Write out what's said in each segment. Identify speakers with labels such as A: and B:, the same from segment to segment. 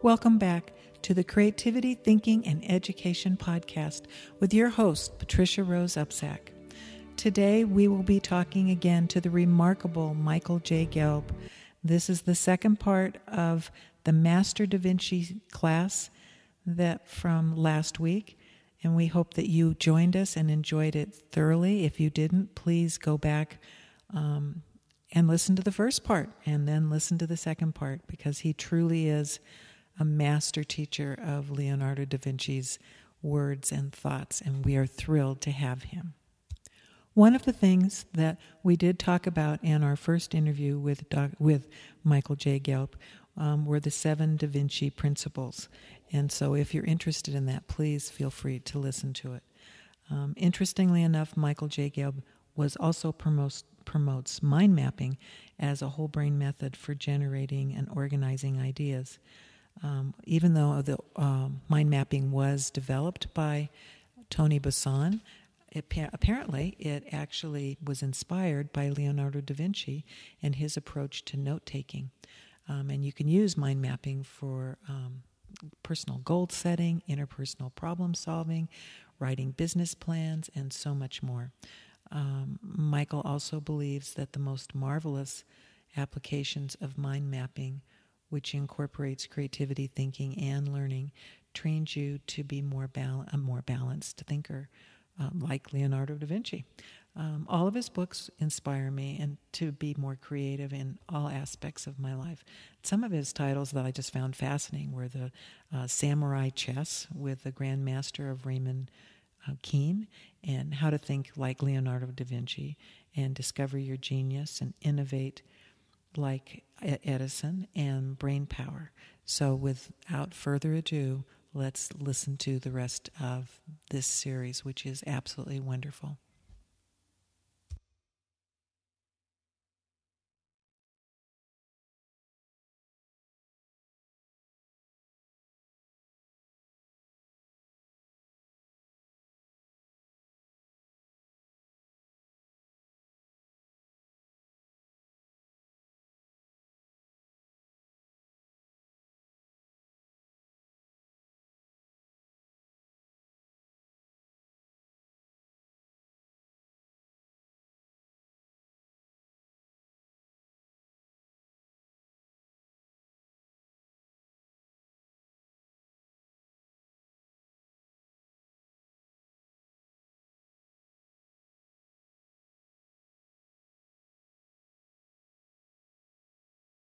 A: Welcome back to the Creativity, Thinking, and Education podcast with your host, Patricia Rose Upsack. Today, we will be talking again to the remarkable Michael J. Gelb. This is the second part of the Master Da Vinci class that from last week, and we hope that you joined us and enjoyed it thoroughly. If you didn't, please go back and listen to the first part and then listen to the second part, because he truly is a master teacher of Leonardo da Vinci's words and thoughts, and we are thrilled to have him. One of the things that we did talk about in our first interview with Michael J. Gelb were the 7 Da Vinci principles. And so if you're interested in that, please feel free to listen to it. Interestingly enough, Michael J. Gelb was also promotes mind mapping as a whole brain method for generating and organizing ideas. Even though the mind mapping was developed by Tony Basson, apparently it actually was inspired by Leonardo da Vinci and his approach to note-taking. And you can use mind mapping for personal goal setting, interpersonal problem solving, writing business plans, and so much more. Michael also believes that the most marvelous applications of mind mapping, which incorporates creativity, thinking, and learning, trains you to be a more balanced thinker, like Leonardo da Vinci. All of his books inspire me and to be more creative in all aspects of my life. Some of his titles that I just found fascinating were the Samurai Chess with the Grand Master of Raymond Keene, and How to Think Like Leonardo da Vinci, and Discover Your Genius and Innovate Like Edison, and Brain Power. So without further ado, let's listen to the rest of this series, which is absolutely wonderful.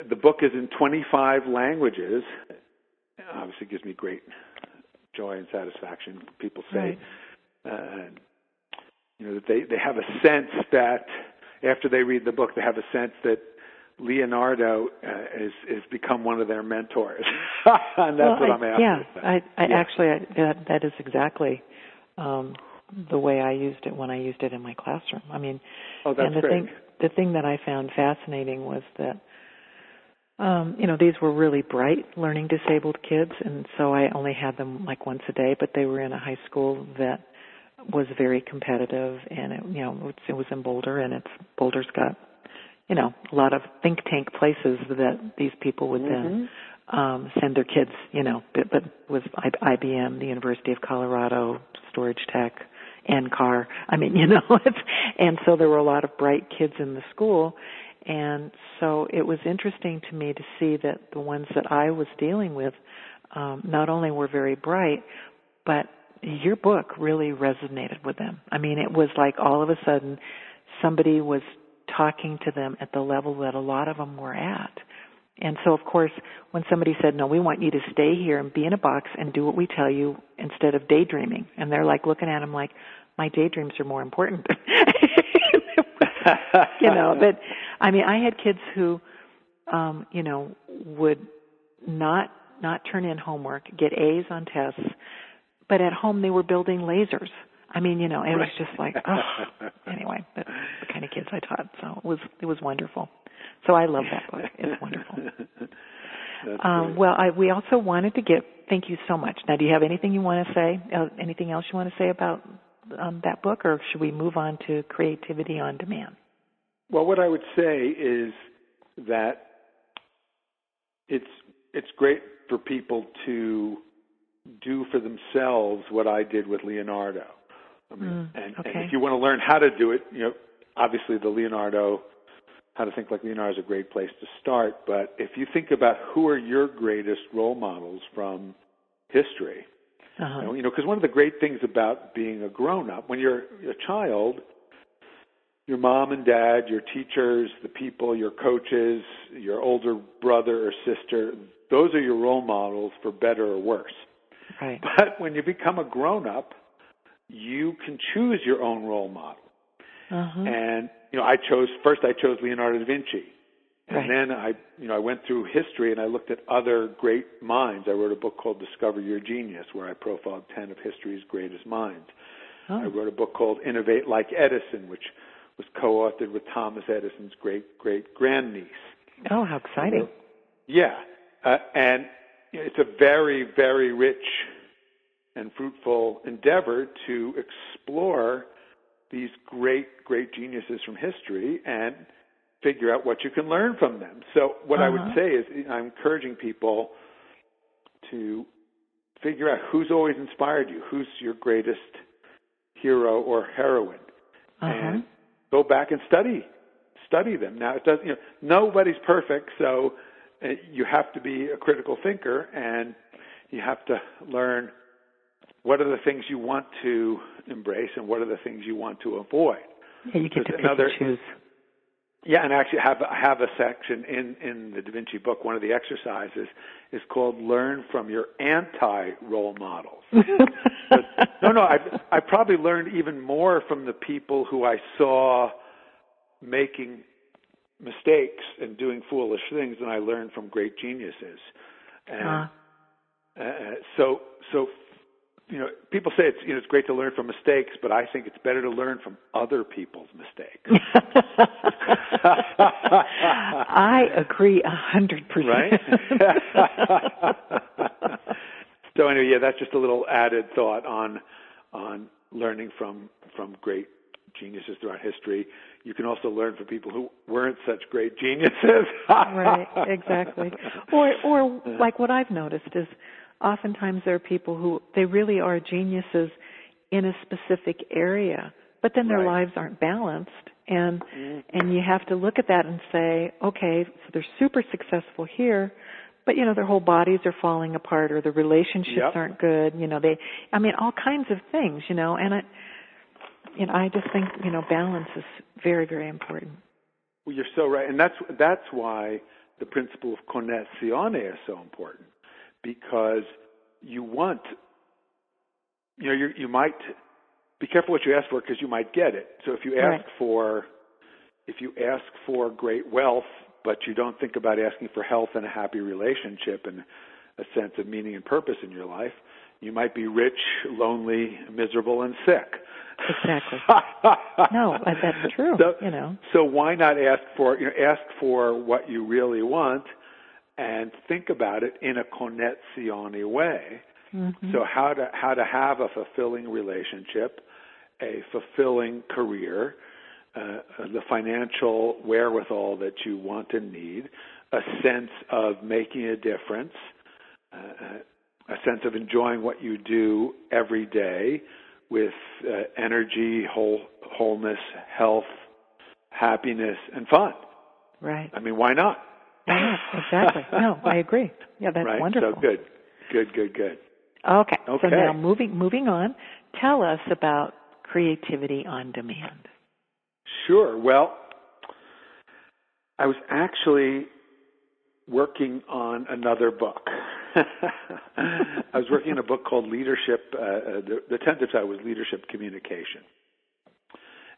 B: The book is in 25 languages. Obviously, it gives me great joy and satisfaction. People say, that they have a sense that after they read the book, they have a sense that Leonardo has become one of their mentors, and that's what I'm after.
C: Yeah, that is exactly the way I used it when I used it in my classroom. I mean,
B: that's great.
C: The thing that I found fascinating was that these were really bright learning disabled kids, and so I only had them like once a day, but they were in a high school that was very competitive, and it was in Boulder, and Boulder's got, a lot of think tank places that these people would then send their kids, but was IBM, the University of Colorado, Storage Tech, NCAR. I mean, and so there were a lot of bright kids in the school. And so it was interesting to me to see that the ones that I was dealing with not only were very bright, but your book really resonated with them. I mean, it was like all of a sudden somebody was talking to them at the level that a lot of them were at. And so, of course, when somebody said, no, we want you to stay here and be in a box and do what we tell you instead of daydreaming, and they're like looking at them like, my daydreams are more important. But I mean, I had kids who, would not turn in homework, get A's on tests, but at home they were building lasers. I mean, it was just like, anyway, that's the kind of kids I taught. So it was wonderful. So I love that book. It's wonderful. We also wanted to thank you so much. Now, do you have anything you want to say? Anything else you want to say about that book, or should we move on to Creativity on Demand?
B: Well, what I would say is that it's it's great for people to do for themselves what I did with Leonardo. I mean, and if you want to learn how to do it, obviously the Leonardo, How to Think Like Leonardo is a great place to start. But if you think about who are your greatest role models from history, because one of the great things about being a grown-up, when you're a child, your mom and dad, your teachers, the people, your coaches, your older brother or sister, those are your role models for better or worse.
C: Right.
B: But when you become a grown-up, you can choose your own role model. And, I chose Leonardo da Vinci. And then I went through history and I looked at other great minds. I wrote a book called Discover Your Genius, where I profiled 10 of history's greatest minds. I wrote a book called Innovate Like Edison, which was co-authored with Thomas Edison's great-great-grandniece.
C: Oh, how exciting.
B: And it's a very, very rich and fruitful endeavor to explore these great, great geniuses from history and figure out what you can learn from them. So what I would say is I'm encouraging people to figure out who's always inspired you, who's your greatest hero or heroine, and go back and study them. Now, it doesn't. Nobody's perfect, so you have to be a critical thinker, and you have to learn what are the things you want to embrace and what are the things you want to avoid.
C: Yeah, you get to pick and choose.
B: Yeah, and actually I have a section in the Da Vinci book. One of the exercises is called Learn from Your Anti-Role Models. I probably learned even more from the people who I saw making mistakes and doing foolish things than I learned from great geniuses. And so people say it's great to learn from mistakes, but I think it's better to learn from other people's mistakes.
C: I agree 100%.
B: Right? So anyway, that's just a little added thought on learning from great geniuses throughout history. You can also learn from people who weren't such great geniuses.
C: Right, exactly. Or like what I've noticed is oftentimes there are people who they really are geniuses in a specific area, but then their lives aren't balanced, and you have to look at that and say, okay, so they're super successful here, but their whole bodies are falling apart, or the relationships aren't good. All kinds of things. And I just think balance is very, very important.
B: Well, you're so right, and that's why the principle of connessione is so important. Because you want, you might be careful what you ask for, because you might get it. So if you ask for great wealth, but you don't think about asking for health and a happy relationship and a sense of meaning and purpose in your life, you might be rich, lonely, miserable, and sick.
C: Exactly. No, that's true.
B: So why not ask for what you really want? And think about it in a connessione way. So how to have a fulfilling relationship, a fulfilling career, the financial wherewithal that you want and need, a sense of making a difference, a sense of enjoying what you do every day with energy, wholeness, health, happiness, and fun.
C: Right.
B: Why not?
C: Yeah, exactly. No, I agree. Yeah, that's wonderful.
B: So good.
C: Okay. So now moving on, tell us about creativity on demand.
B: Sure. Well, I was actually working on another book. I was working on a book called Leadership. The tentative title was Leadership Communication.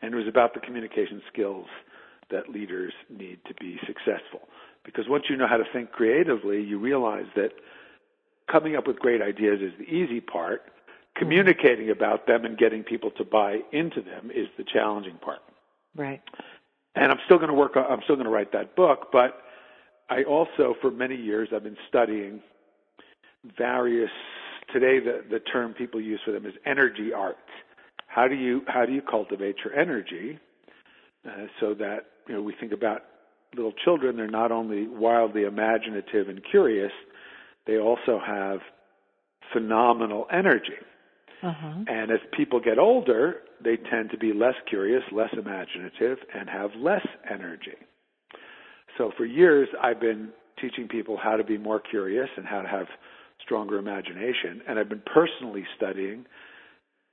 B: And it was about the communication skills that leaders need to be successful. Because once you know how to think creatively, you realize that coming up with great ideas is the easy part. Communicating about them and getting people to buy into them is the challenging part.
C: Right.
B: And I'm still going to write that book, but I also, for many years, I've been studying various, today the term people use for them is energy arts. How do you cultivate your energy so that, we think about little children, they're not only wildly imaginative and curious, they also have phenomenal energy. And as people get older, they tend to be less curious, less imaginative, and have less energy. So for years, I've been teaching people how to be more curious and how to have stronger imagination. And I've been personally studying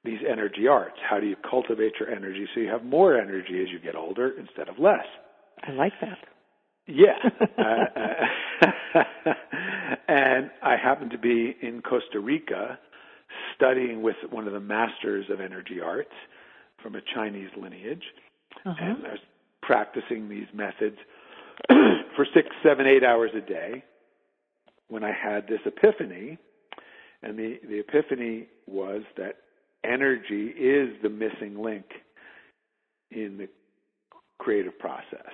B: these energy arts. How do you cultivate your energy so you have more energy as you get older instead of less?
C: I like that.
B: Yeah. And I happen to be in Costa Rica studying with one of the masters of energy arts from a Chinese lineage. And I was practicing these methods for 6, 7, 8 hours a day when I had this epiphany. And the epiphany was that energy is the missing link in the creative process.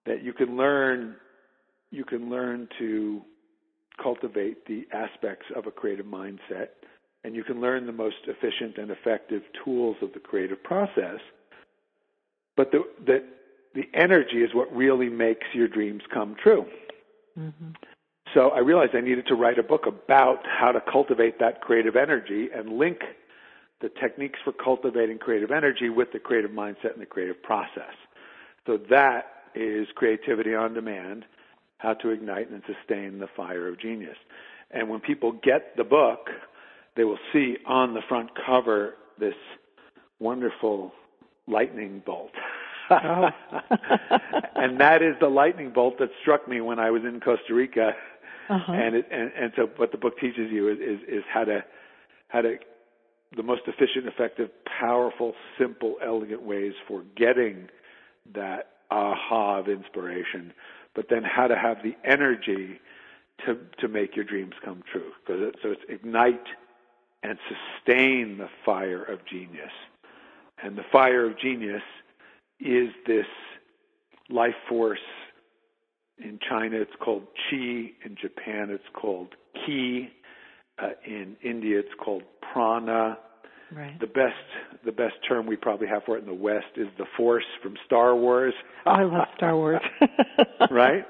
B: That you can learn to cultivate the aspects of a creative mindset, and you can learn the most efficient and effective tools of the creative process, but the energy is what really makes your dreams come true. So I realized I needed to write a book about how to cultivate that creative energy and link the techniques for cultivating creative energy with the creative mindset and the creative process. So that is Creativity on Demand, How to Ignite and Sustain the Fire of Genius. And when people get the book, they will see on the front cover this wonderful lightning bolt. And that is the lightning bolt that struck me when I was in Costa Rica. And so what the book teaches you is how to the most efficient, effective, powerful, simple, elegant ways for getting that aha of inspiration, but then how to have the energy to make your dreams come true. So it's ignite and sustain the fire of genius. And the fire of genius is this life force. In China, it's called qi. In Japan, it's called ki. In India, it's called prana.
C: Right.
B: The best term we probably have for it in the West is the Force from Star Wars.
C: Oh, I love Star Wars.
B: Right?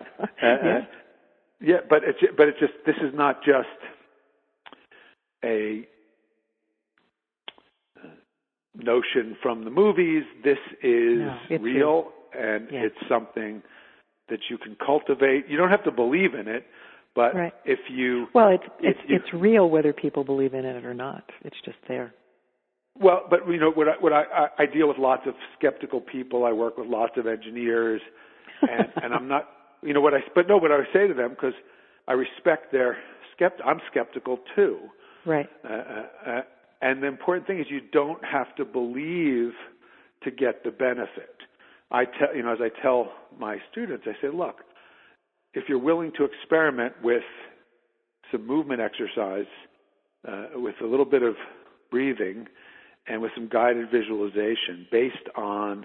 B: Yeah, but it's just, this is not just a notion from the movies. This is real, and it's something that you can cultivate. You don't have to believe in it, but if you...
C: Well, it's real whether people believe in it or not. It's just there.
B: Well, but what I deal with lots of skeptical people. I work with lots of engineers, and I'm not, what I say to them, because I respect their I'm skeptical too.
C: Right.
B: And the important thing is you don't have to believe to get the benefit. As I tell my students, I say, look, if you're willing to experiment with some movement exercise, with a little bit of breathing, and with some guided visualization based on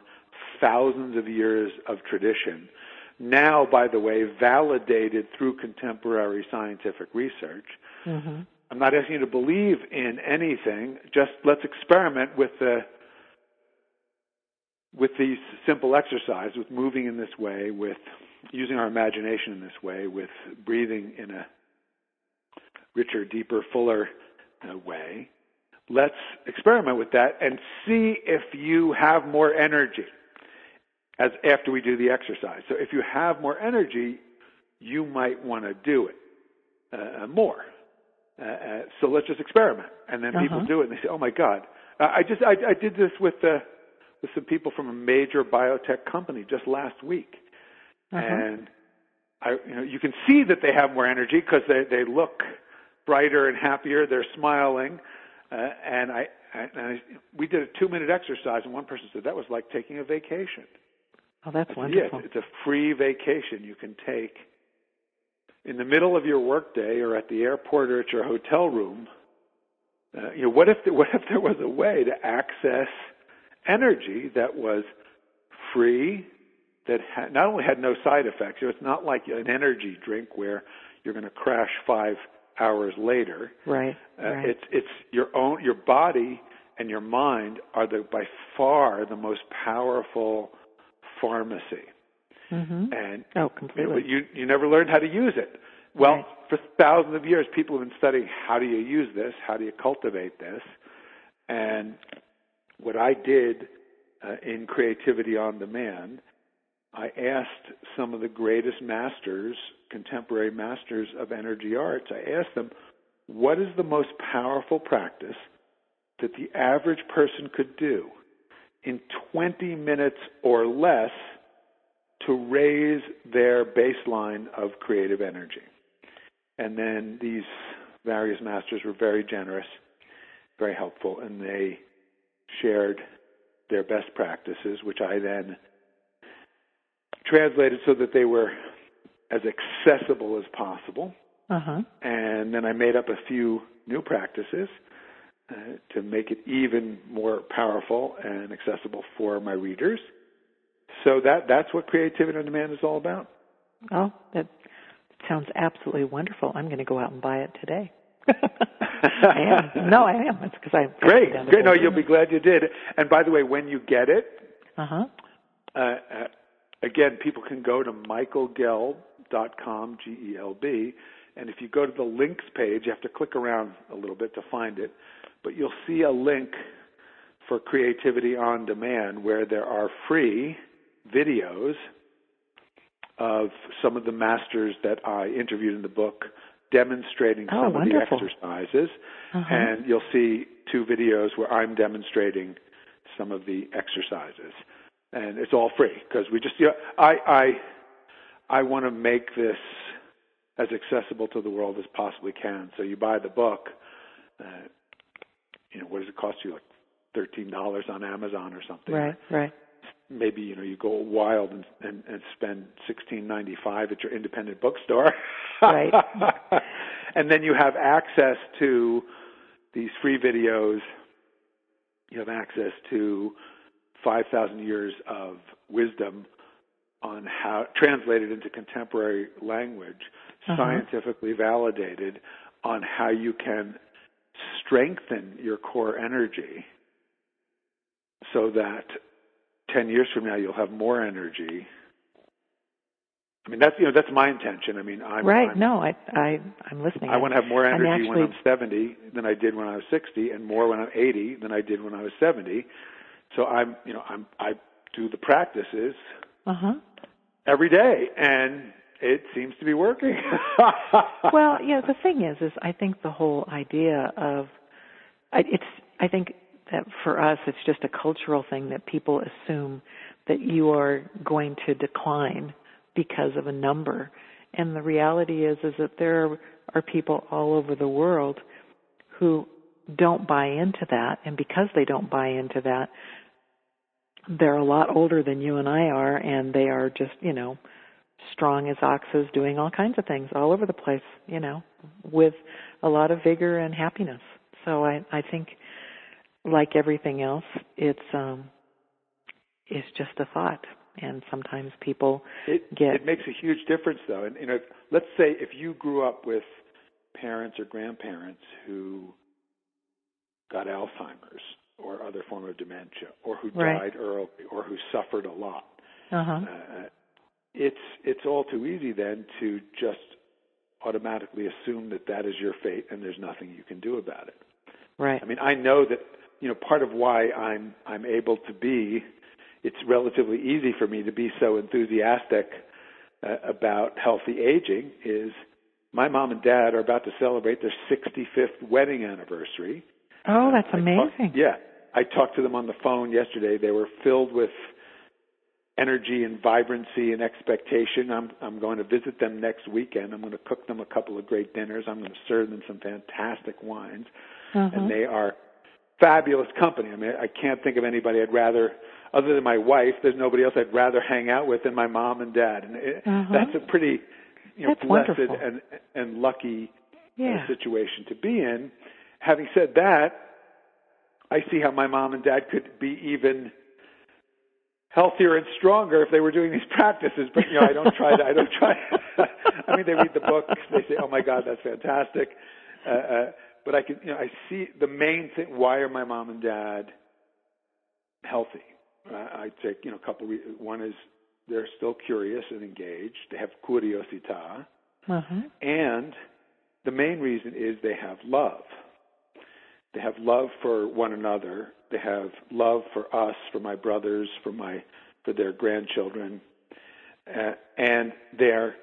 B: thousands of years of tradition, now, by the way, validated through contemporary scientific research. I'm not asking you to believe in anything. Just let's experiment with these simple exercises, with moving in this way, with using our imagination in this way, with breathing in a richer, deeper, fuller way. Let's experiment with that and see if you have more energy after we do the exercise. So if you have more energy, you might want to do it more. So let's just experiment. And then people do it, and they say, "Oh my God!" I did this with some people from a major biotech company just last week, and you can see that they have more energy because they look brighter and happier. They're smiling, and we did a 2-minute exercise, and one person said that was like taking a vacation.
C: Oh, that's wonderful.
B: Yeah, it's a free vacation you can take in the middle of your workday, or at the airport, or at your hotel room. What if there was a way to access energy that was free, that not only had no side effects. It's not like an energy drink where you're going to crash 5 hours later.
C: Right.
B: It's your body and your mind are by far the most powerful pharmacy.
C: Mm-hmm.
B: And
C: completely.
B: You never learned how to use it. Well, for thousands of years, people have been studying how do you use this, how do you cultivate this, and what I did in Creativity on Demand, I asked some of the greatest masters, contemporary masters of energy arts, I asked them, what is the most powerful practice that the average person could do in 20 minutes or less to raise their baseline of creative energy? And then these various masters were very generous, very helpful, and they shared their best practices, which I then translated so that they were as accessible as possible.
C: Uh-huh.
B: And then I made up a few new practices to make it even more powerful and accessible for my readers. So that's what Creativity on Demand is all about.
C: Oh, that sounds absolutely wonderful. I'm going to go out and buy it today. I am. No, I am. It's because I
B: great. No, you'll be glad you did. And by the way, when you get it, again, people can go to michaelgelb.com, Gelb, and if you go to the links page, you have to click around a little bit to find it, but you'll see a link for Creativity on Demand where there are free videos of some of the masters that I interviewed in the book demonstrating some of the exercises. And you'll see 2 videos where I'm demonstrating some of the exercises. And it's all free because we just, I want to make this as accessible to the world as possibly can. So you buy the book, what does it cost you? Like $13 on Amazon or something.
C: Right.
B: Maybe, you go wild and spend $16.95 at your independent bookstore.
C: Right.
B: And then you have access to these free videos. You have access to 5,000 years of wisdom on how, translated into contemporary language, scientifically validated on how you can strengthen your core energy so that 10 years from now you'll have more energy. I mean, that's my intention. I mean, I'm
C: listening.
B: I want to have more energy when I'm 70 than I did when I was 60, and more when I'm 80 than I did when I was 70. So I do the practices every day, and it seems to be working.
C: Well, the thing is I think the whole idea of I think that for us it's just a cultural thing that people assume that you are going to decline because of a number. And the reality is that there are people all over the world who don't buy into that, and because they don't buy into that, they're a lot older than you and I are, and they are just, strong as oxes doing all kinds of things all over the place, with a lot of vigor and happiness. So I think, like everything else, it's just a thought. And sometimes people
B: It makes a huge difference, though. And, let's say if you grew up with parents or grandparents who got Alzheimer's or other form of dementia, or who died early, or who suffered a lot, it's all too easy then to just automatically assume that is your fate and there's nothing you can do about it.
C: Right.
B: I mean, I know that part of why I'm able to be. It's relatively easy for me to be so enthusiastic about healthy aging is my mom and dad are about to celebrate their 65th wedding anniversary.
C: Oh, that's amazing.
B: I talked to them on the phone yesterday. They were filled with energy and vibrancy and expectation. I'm going to visit them next weekend. I'm going to cook them a couple of great dinners. I'm going to serve them some fantastic wines. And they are fabulous company. I mean, I can't think of anybody I'd rather, other than my wife, there's nobody else I'd rather hang out with than my mom and dad. And that's a pretty blessed and lucky situation to be in. Having said that, I see how my mom and dad could be even healthier and stronger if they were doing these practices. But, I don't try that. I mean, they read the book. They say, oh, my God, that's fantastic. But I can, I see the main thing. Why are my mom and dad healthy? I'd say, a couple. One is they're still curious and engaged. They have curiosità.
C: Uh-huh.
B: And the main reason is they have love. They have love for one another. They have love for us, for my brothers, for their grandchildren. And they're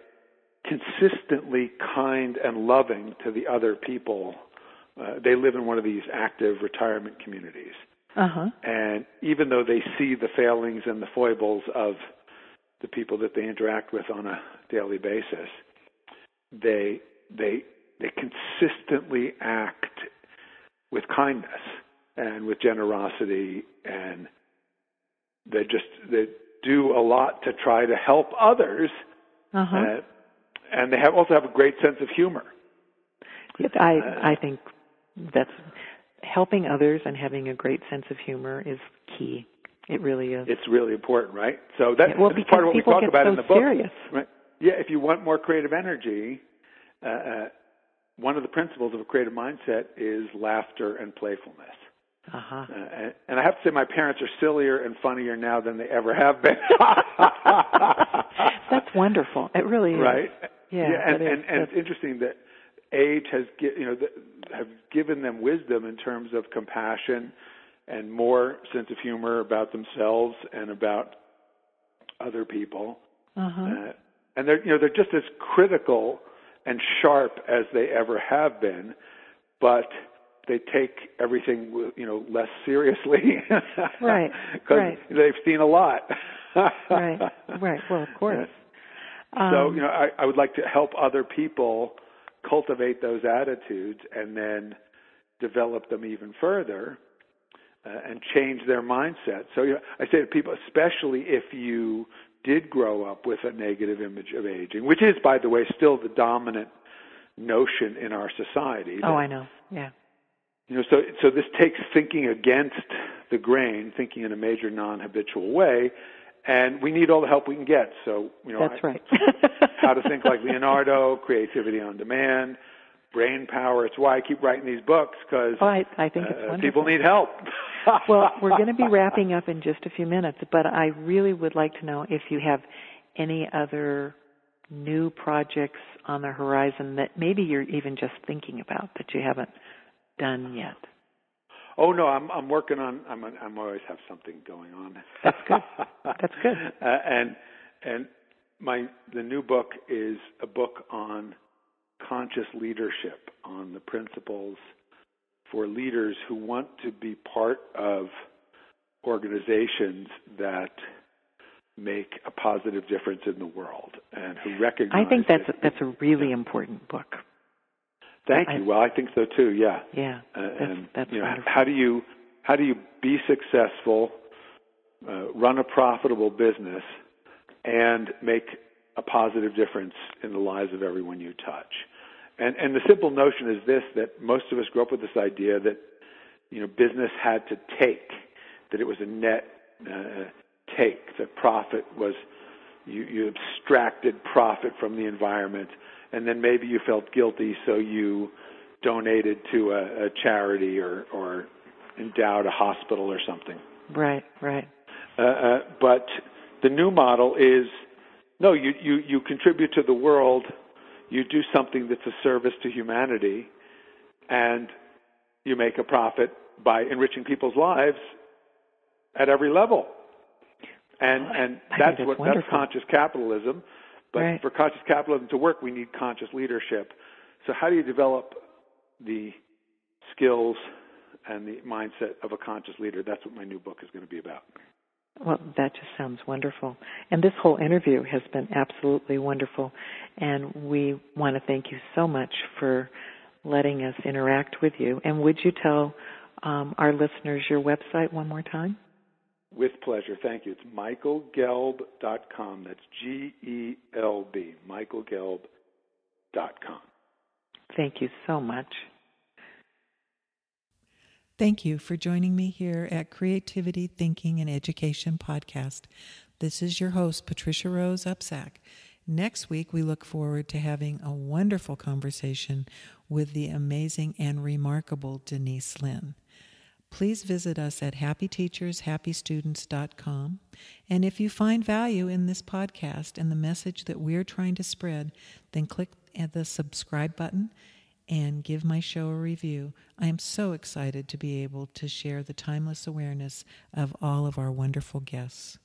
B: consistently kind and loving to the other people. They live in one of these active retirement communities.
C: Uh-huh.
B: And even though they see the failings and the foibles of the people that they interact with on a daily basis, they consistently act with kindness and with generosity, and they do a lot to try to help others.
C: Uh-huh.
B: And they also have a great sense of humor.
C: I think that's helping others and having a great sense of humor is key. It really is.
B: It's really important, right? So that's part of what we talk about in the book.
C: Serious.
B: Right? Yeah, if you want more creative energy, one of the principles of a creative mindset is laughter and playfulness.
C: Uh-huh.
B: And I have to say my parents are sillier and funnier now than they ever have been.
C: That's wonderful. It really is.
B: Right?
C: Yeah.
B: And it's interesting that age has have given them wisdom in terms of compassion and more sense of humor about themselves and about other people.
C: Uh-huh.
B: And they're just as critical and sharp as they ever have been, but they take everything less seriously.
C: Right.
B: Because they've seen a lot.
C: Right. Well, of course.
B: So I would like to help other people cultivate those attitudes and then develop them even further and change their mindset. So I say to people, especially if you did grow up with a negative image of aging, which is, by the way, still the dominant notion in our society.
C: Oh, I know. Yeah.
B: So this takes thinking against the grain, thinking in a major non-habitual way, and we need all the help we can get. So,
C: that's right.
B: How to think like Leonardo, creativity on demand, brain power. It's why I keep writing these books, because
C: I think it's wonderful.
B: People need help.
C: Well, we're going to be wrapping up in just a few minutes, but I really would like to know if you have any other new projects on the horizon that maybe you're even just thinking about that you haven't done yet.
B: Oh no, I'm working on. I'm always have something going on.
C: That's good. That's good.
B: And the new book is a book on conscious leadership, on the principles for leaders who want to be part of organizations that make a positive difference in the world and who recognize.
C: I think that's a really important book.
B: Thank you. Well, I think so too. Yeah.
C: Yeah. That's wonderful.
B: How do you be successful, run a profitable business, and make a positive difference in the lives of everyone you touch? And the simple notion is this: that most of us grew up with this idea that business had to take, that it was a net take, that profit was you abstracted profit from the environment. And then maybe you felt guilty, so you donated to a charity or endowed a hospital or something.
C: Right.
B: But the new model is, no, you contribute to the world, you do something that's a service to humanity, and you make a profit by enriching people's lives at every level. And that's conscious capitalism. But for conscious capitalism to work, we need conscious leadership. So how do you develop the skills and the mindset of a conscious leader? That's what my new book is going to be about.
C: Well, that just sounds wonderful. And this whole interview has been absolutely wonderful. And we want to thank you so much for letting us interact with you. And would you tell our listeners your website one more time?
B: With pleasure. Thank you. It's michaelgelb.com. That's Gelb, michaelgelb.com.
C: Thank you so much.
A: Thank you for joining me here at Creativity, Thinking, and Education Podcast. This is your host, Patricia Rose Upsack. Next week, we look forward to having a wonderful conversation with the amazing and remarkable Denise Lynn. Please visit us at happyteachershappystudents.com. And if you find value in this podcast and the message that we're trying to spread, then click at the subscribe button and give my show a review. I am so excited to be able to share the timeless awareness of all of our wonderful guests.